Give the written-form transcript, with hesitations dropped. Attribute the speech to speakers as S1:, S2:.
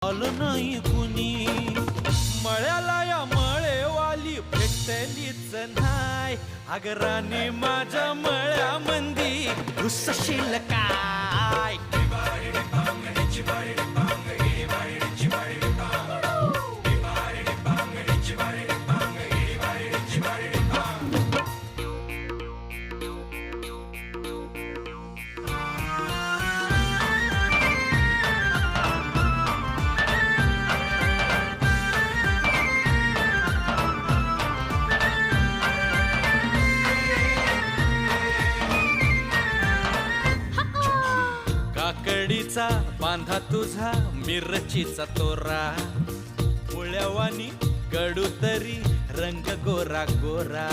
S1: आलं नाही कुणी. मळ्याला या मळेवाली भेटलीच नाय. अग राणी माझ्या मळ्यामंदी घुसशील काय. काकडीचा बांधा तुझा मिरचीचा तोरा. मुळ्यावानी कडू तरी रंग गोरा गोरा.